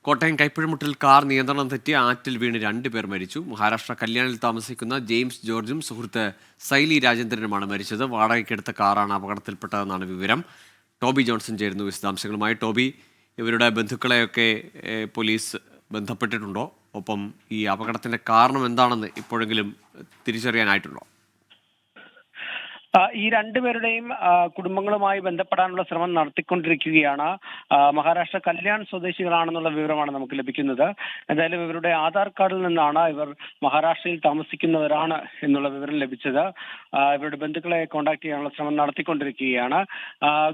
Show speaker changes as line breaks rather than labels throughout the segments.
Kottayam കൈപ്പഴുമുട്ടിൽ car നിയന്ത്രണം തെറ്റി ആറ്റിൽ വീണ് 2 പേർ മരിച്ചു. മഹാരാഷ്ട്ര കല്യാണിൽ താമസിക്കുന്ന ജെയിംസ് ജോർജും സുഹൃത്ത് സൈലി രാജേന്ദ്രനുമാണ് മരിച്ചത്. വാടകയ്ക്കെടുത്ത കാറാണ് അപകടത്തിൽപ്പെട്ടതെന്നാണ് വിവരം. ടോബി ജോൺസൺ ചേരുന്നു വിശദാംശങ്ങളുമായി. ടോബി, ഇവരുടെ ബന്ധുക്കളെയൊക്കെ പോലീസ് ബന്ധപ്പെട്ടിട്ടുണ്ടോ? ഒപ്പം ഈ അപകടത്തിന്റെ കാരണം എന്താണെന്ന് ഇപ്പോഴെങ്കിലും തിരിച്ചറിയാനായിട്ടുണ്ടോ?
ഈ രണ്ടുപേരുടെയും കുടുംബങ്ങളുമായി ബന്ധപ്പെടാനുള്ള ശ്രമം നടത്തിക്കൊണ്ടിരിക്കുകയാണ്. മഹാരാഷ്ട്ര കല്യാൺ സ്വദേശികളാണെന്നുള്ള വിവരമാണ് നമുക്ക് ലഭിക്കുന്നത്. എന്തായാലും ഇവരുടെ ആധാർ കാർഡിൽ നിന്നാണ് ഇവർ മഹാരാഷ്ട്രയിൽ താമസിക്കുന്നവരാണ് എന്നുള്ള വിവരം ലഭിച്ചത്. ഇവരുടെ ബന്ധുക്കളെ കോൺടാക്ട് ചെയ്യാനുള്ള ശ്രമം നടത്തിക്കൊണ്ടിരിക്കുകയാണ്.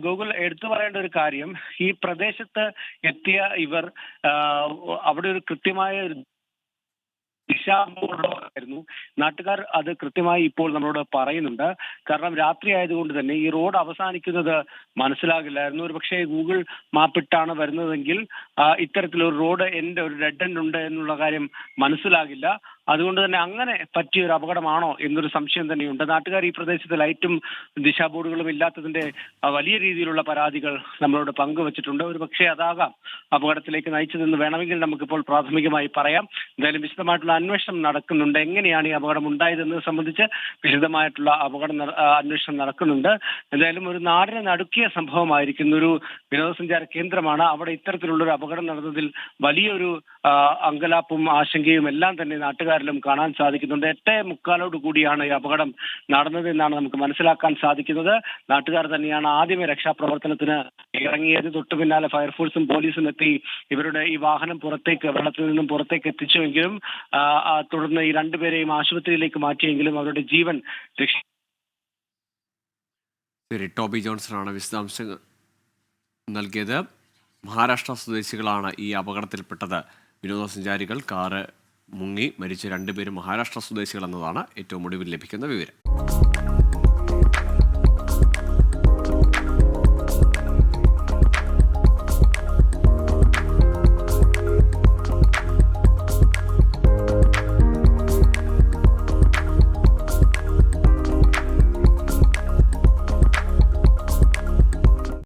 ഗൂഗിൾ എടുത്തു പറയേണ്ട ഒരു കാര്യം, ഈ പ്രദേശത്ത് എത്തിയ ഇവർ അവിടെ ഒരു കൃത്യമായ ദിശാബോധമായിരുന്നു. നാട്ടുകാർ അത് കൃത്യമായി ഇപ്പോൾ നമ്മളോട് പറയുന്നുണ്ട്. കാരണം രാത്രി ആയതുകൊണ്ട് തന്നെ ഈ റോഡ് അവസാനിക്കുന്നത് മനസ്സിലാകില്ലായിരുന്നു. ഒരു പക്ഷേ ഗൂഗിൾ മാപ്പിട്ടാണ് വരുന്നതെങ്കിൽ ഇത്തരത്തിലൊരു റോഡ് ഒരു ഡെഡ് എൻഡ് ഉണ്ട് എന്നുള്ള കാര്യം മനസ്സിലാകില്ല. അതുകൊണ്ട് തന്നെ അങ്ങനെ പറ്റിയ ഒരു അപകടമാണോ എന്നൊരു സംശയം തന്നെയുണ്ട്. നാട്ടുകാർ ഈ പ്രദേശത്ത് ലൈറ്റും ദിശാബോർഡുകളും ഇല്ലാത്തതിന്റെ വലിയ രീതിയിലുള്ള പരാതികൾ നമ്മളോട് പങ്കുവച്ചിട്ടുണ്ട്. ഒരു പക്ഷേ അതാകാം അപകടത്തിലേക്ക് നയിച്ചതെന്ന് വേണമെങ്കിൽ നമുക്കിപ്പോൾ പ്രാഥമികമായി പറയാം. എന്തായാലും വിശദമായിട്ടുള്ള അന്വേഷണം നടക്കുന്നുണ്ട്. എങ്ങനെയാണ് ഈ അപകടം ഉണ്ടായതെന്നത് സംബന്ധിച്ച് വിശദമായിട്ടുള്ള അന്വേഷണം നടക്കുന്നുണ്ട്. എന്തായാലും ഒരു നാടിനെ നടുക്കിയ സംഭവമായിരിക്കുന്നു. ഒരു വിനോദസഞ്ചാര കേന്ദ്രമാണ്. അവിടെ ഇത്തരത്തിലുള്ള ഒരു അപകടം നടന്നതിൽ വലിയൊരു അങ്കലാപ്പും ആശങ്കയും എല്ലാം തന്നെ നാട്ടുകാരിലും കാണാൻ സാധിക്കുന്നുണ്ട്. 8:45 കൂടിയാണ് ഈ അപകടം നടന്നത് എന്നാണ് നമുക്ക് മനസ്സിലാക്കാൻ സാധിക്കുന്നത്. നാട്ടുകാർ തന്നെയാണ് ആദ്യമേ രക്ഷാപ്രവർത്തനത്തിന് ഇറങ്ങിയത്. തൊട്ടു പിന്നാലെ ഫയർഫോഴ്സും പോലീസും എത്തി ഇവരുടെ ഈ വാഹനം വെള്ളത്തിൽ നിന്നും പുറത്തേക്ക് എത്തിച്ചുവെങ്കിലും തുടർന്ന് ഈ രണ്ടുപേരെയും ആശുപത്രിയിലേക്ക് മാറ്റിയെങ്കിലും അവരുടെ ജീവൻ
ടോബി ജോൺസണാണ് വിശദാംശങ്ങൾ നൽകിയത്. മഹാരാഷ്ട്ര സ്വദേശികളാണ് ഈ അപകടത്തിൽപ്പെട്ടത്. വിനോദസഞ്ചാരികൾ കാറ് മുങ്ങി മരിച്ച 2 പേരും മഹാരാഷ്ട്ര സ്വദേശികൾ എന്നതാണ് ഏറ്റവും ഒടുവിൽ ലഭിക്കുന്ന വിവരം.